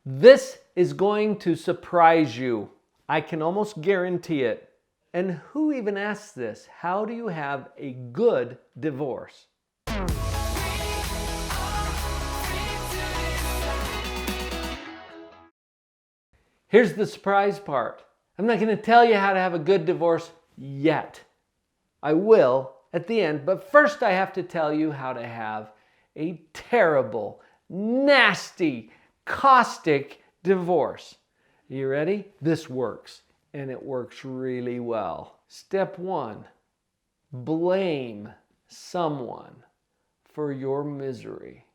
This is going to surprise you. I can almost guarantee it. And who even asks this? How do you have a good divorce? Here's the surprise part. I'm not going to tell you how to have a good divorce yet. I will at the end, but first I have to tell you how to have a terrible, nasty, caustic divorce. Are you ready? This works, and it works really well. Step 1, blame someone for your misery.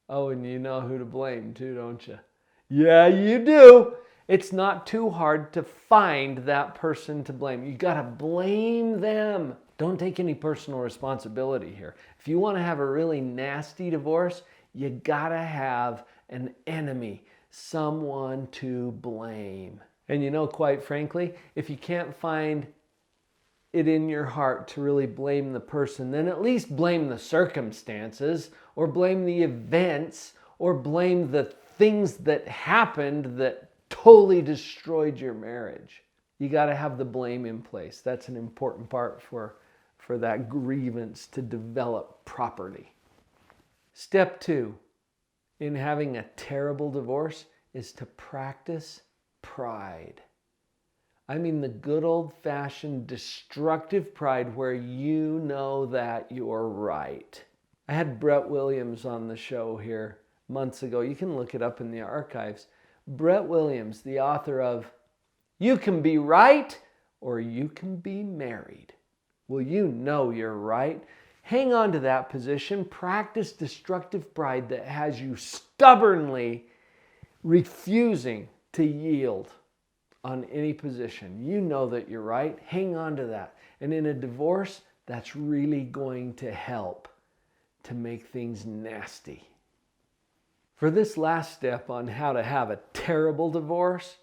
Oh, and you know who to blame too, don't you? Yeah, you do. It's not too hard to find that person to blame. You gotta blame them. Don't take any personal responsibility here. If you want to have a really nasty divorce, you gotta have an enemy, someone to blame. And you know, quite frankly, if you can't find it in your heart to really blame the person, then at least blame the circumstances, or blame the events, or blame the things that happened that totally destroyed your marriage. You got to have the blame in place. That's an important part for that grievance to develop properly. Step 2 in having a terrible divorce is to practice pride. I mean the good old-fashioned destructive pride where you know that you're right. I had Brett Williams on the show here months ago. You can look it up in the archives. Brett Williams, the author of You Can Be Right or You Can Be Married. Well, you know you're right. Hang on to that position. Practice destructive pride that has you stubbornly refusing to yield on any position. You know that you're right. Hang on to that. And in a divorce, that's really going to help to make things nasty. For this last step on how to have a terrible divorce,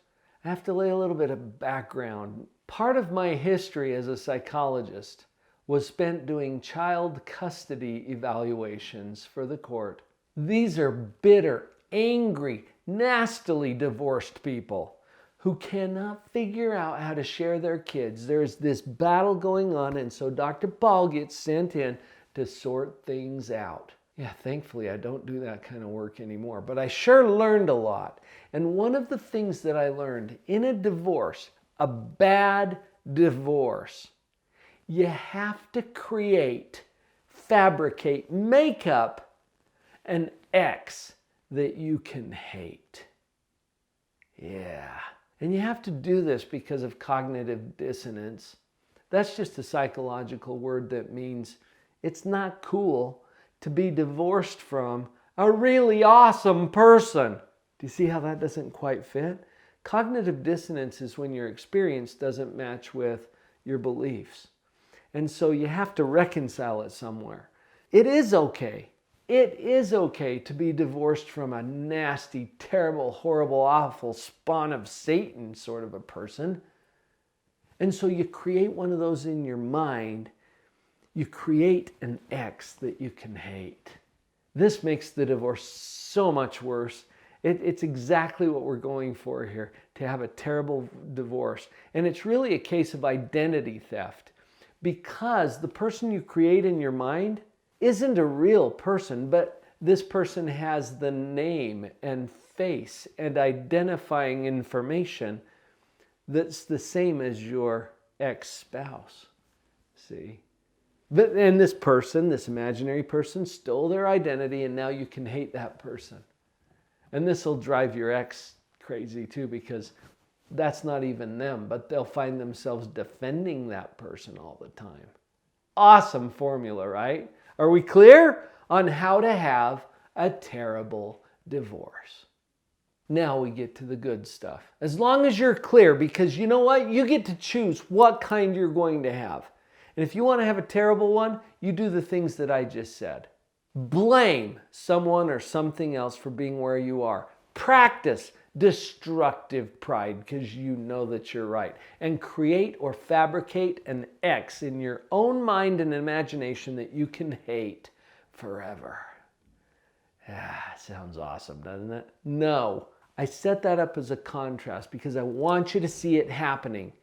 I have to lay a little bit of background. Part of my history as a psychologist was spent doing child custody evaluations for the court. These are bitter, angry, nastily divorced people who cannot figure out how to share their kids. There's this battle going on, and so Dr. Paul gets sent in to sort things out. Yeah, thankfully I don't do that kind of work anymore, but I sure learned a lot. And one of the things that I learned in a divorce, a bad divorce, you have to create, fabricate, make up an ex that you can hate. Yeah. And you have to do this because of cognitive dissonance. That's just a psychological word that means it's not cool to be divorced from a really awesome person. Do you see how that doesn't quite fit? Cognitive dissonance is when your experience doesn't match with your beliefs. And so you have to reconcile it somewhere. It is okay. It is okay to be divorced from a nasty, terrible, horrible, awful spawn of Satan sort of a person. And so you create one of those in your mind. You create an ex that you can hate. This makes the divorce so much worse. It's exactly what we're going for here, to have a terrible divorce. And it's really a case of identity theft, because the person you create in your mind isn't a real person, but this person has the name and face and identifying information that's the same as your ex-spouse. See? And this person, this imaginary person, stole their identity, and now you can hate that person. And this will drive your ex crazy too, because that's not even them, but they'll find themselves defending that person all the time. Awesome formula, right? Are we clear on how to have a terrible divorce? Now we get to the good stuff. As long as you're clear, because you know what? You get to choose what kind you're going to have. And if you want to have a terrible one, you do the things that I just said. Blame someone or something else for being where you are. Practice destructive pride because you know that you're right. And create or fabricate an ex in your own mind and imagination that you can hate forever. Sounds awesome, doesn't it? No, I set that up as a contrast because I want you to see it happening.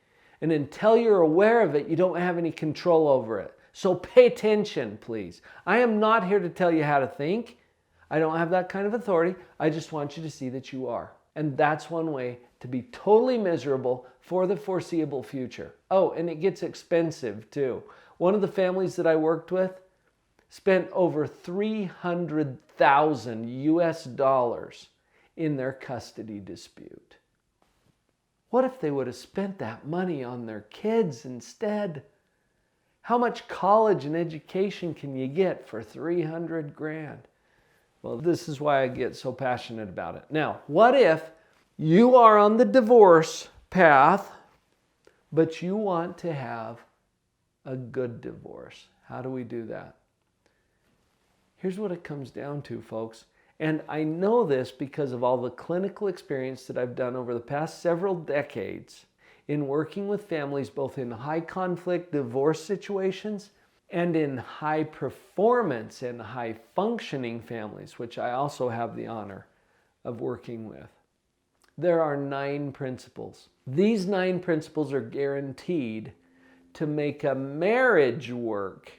And until you're aware of it, you don't have any control over it. So pay attention, please. I am not here to tell you how to think. I don't have that kind of authority. I just want you to see that you are. And that's one way to be totally miserable for the foreseeable future. Oh, and it gets expensive too. One of the families that I worked with spent over $300,000 US in their custody dispute. What if they would have spent that money on their kids instead? How much college and education can you get for 300 grand? Well, this is why I get so passionate about it. Now, what if you are on the divorce path, but you want to have a good divorce? How do we do that? Here's what it comes down to, folks. And I know this because of all the clinical experience that I've done over the past several decades in working with families, both in high conflict divorce situations and in high performance and high functioning families, which I also have the honor of working with. There are 9 principles. These 9 principles are guaranteed to make a marriage work.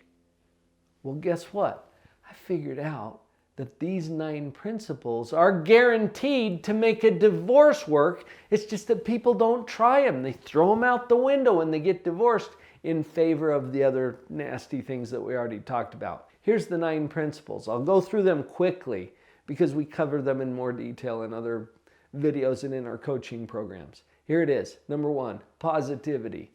Well, guess what? I figured out that these 9 principles are guaranteed to make a divorce work. It's just that people don't try them. They throw them out the window when they get divorced in favor of the other nasty things that we already talked about. Here's the 9 principles. I'll go through them quickly because we cover them in more detail in other videos and in our coaching programs. Here it is. Number 1, positivity.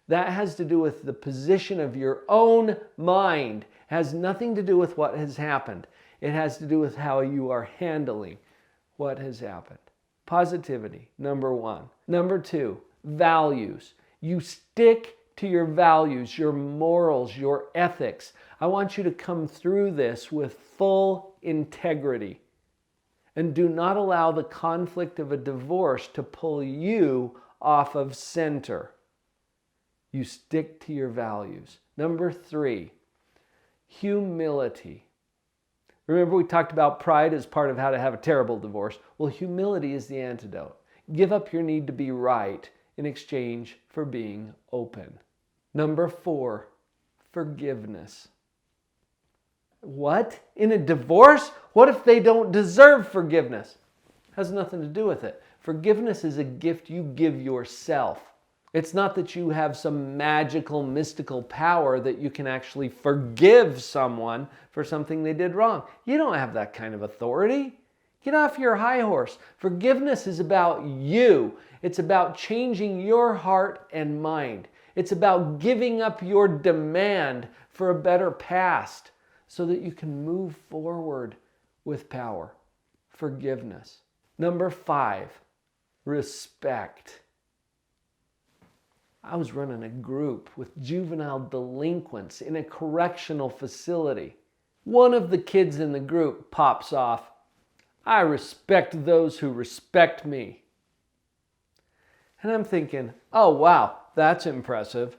That has to do with the position of your own mind. It has nothing to do with what has happened. It has to do with how you are handling what has happened. Positivity, number 1. Number 2, values. You stick to your values, your morals, your ethics. I want you to come through this with full integrity. And do not allow the conflict of a divorce to pull you off of center. You stick to your values. Number 3, humility. Remember, we talked about pride as part of how to have a terrible divorce. Well, humility is the antidote. Give up your need to be right in exchange for being open. Number 4, forgiveness. What? In a divorce? What if they don't deserve forgiveness? Has nothing to do with it. Forgiveness is a gift you give yourself. It's not that you have some magical, mystical power that you can actually forgive someone for something they did wrong. You don't have that kind of authority. Get off your high horse. Forgiveness is about you. It's about changing your heart and mind. It's about giving up your demand for a better past so that you can move forward with power. Forgiveness. Number 5, respect. I was running a group with juvenile delinquents in a correctional facility. One of the kids in the group pops off, "I respect those who respect me." And I'm thinking, oh wow, that's impressive.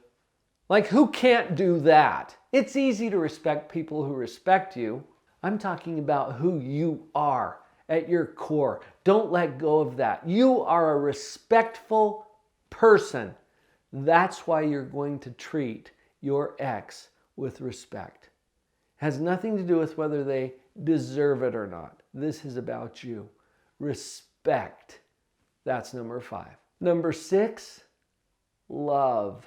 Like, who can't do that? It's easy to respect people who respect you. I'm talking about who you are at your core. Don't let go of that. You are a respectful person. That's why you're going to treat your ex with respect. It has nothing to do with whether they deserve it or not. This is about you. Respect. That's number 5. Number 6, love.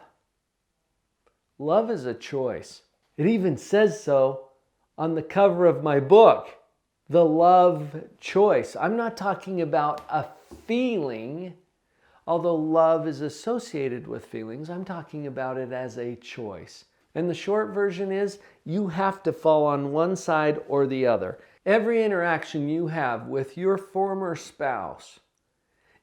Love is a choice. It even says so on the cover of my book, The Love Choice. I'm not talking about a feeling. Although love is associated with feelings, I'm talking about it as a choice. And the short version is, you have to fall on one side or the other. Every interaction you have with your former spouse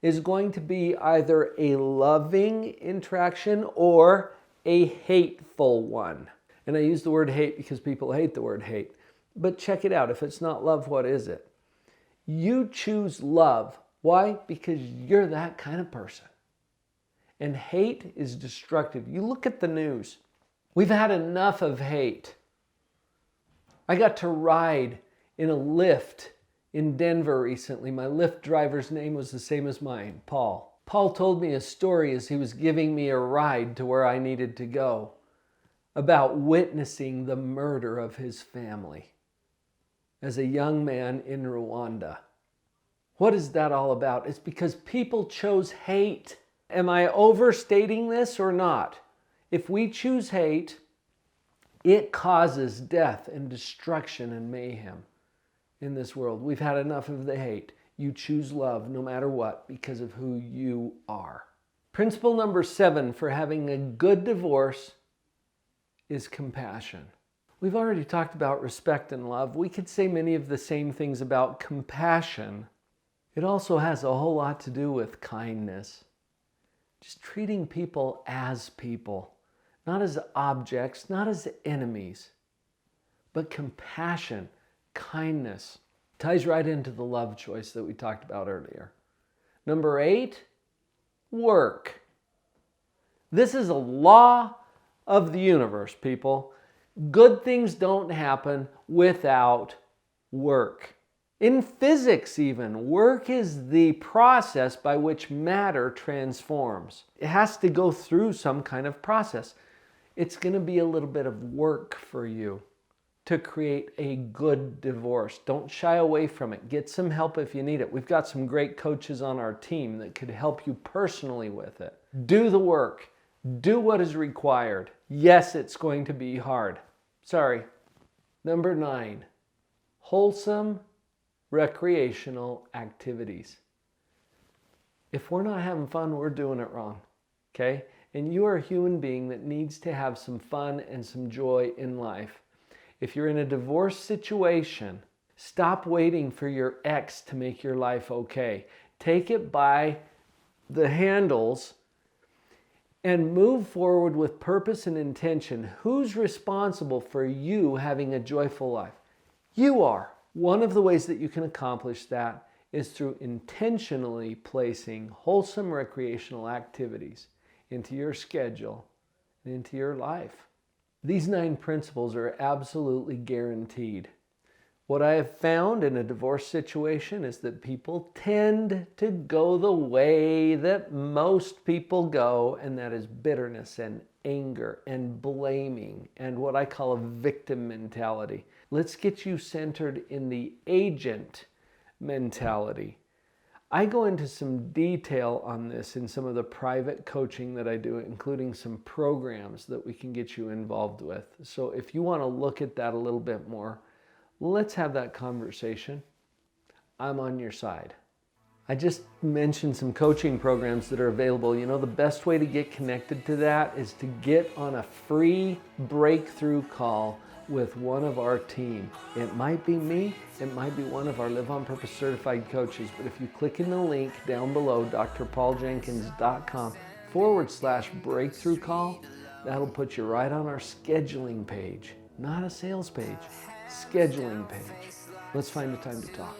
is going to be either a loving interaction or a hateful one. And I use the word hate because people hate the word hate. But check it out. If it's not love, what is it? You choose love. Why? Because you're that kind of person. And hate is destructive. You look at the news. We've had enough of hate. I got to ride in a lift in Denver recently. My Lyft driver's name was the same as mine, Paul. Paul told me a story as he was giving me a ride to where I needed to go about witnessing the murder of his family as a young man in Rwanda. What is that all about? It's because people chose hate. Am I overstating this or not? If we choose hate, it causes death and destruction and mayhem in this world. We've had enough of the hate. You choose love no matter what because of who you are. Principle number 7 for having a good divorce is compassion. We've already talked about respect and love. We could say many of the same things about compassion. It also has a whole lot to do with kindness. Just treating people as people, not as objects, not as enemies, but compassion, kindness. Ties right into the love choice that we talked about earlier. Number 8, work. This is a law of the universe, people. Good things don't happen without work. In physics even, work is the process by which matter transforms. It has to go through some kind of process. It's going to be a little bit of work for you to create a good divorce. Don't shy away from it. Get some help if you need it. We've got some great coaches on our team that could help you personally with it. Do the work. Do what is required. Yes, it's going to be hard. Sorry. Number 9, wholesome recreational activities. If we're not having fun, we're doing it wrong, okay? And you are a human being that needs to have some fun and some joy in life. If you're in a divorce situation, stop waiting for your ex to make your life okay. Take it by the handles and move forward with purpose and intention. Who's responsible for you having a joyful life? You are. One of the ways that you can accomplish that is through intentionally placing wholesome recreational activities into your schedule and into your life. These 9 principles are absolutely guaranteed. What I have found in a divorce situation is that people tend to go the way that most people go, and that is bitterness and anger and blaming and what I call a victim mentality. Let's get you centered in the agent mentality. I go into some detail on this in some of the private coaching that I do, including some programs that we can get you involved with. So if you want to look at that a little bit more, let's have that conversation. I'm on your side. I just mentioned some coaching programs that are available. You know, the best way to get connected to that is to get on a free breakthrough call with one of our team. It might be me, it might be one of our Live on Purpose certified coaches, but if you click in the link down below, drpauljenkins.com/breakthrough call, that'll put you right on our scheduling page. Not a sales page, scheduling page. Let's find a time to talk.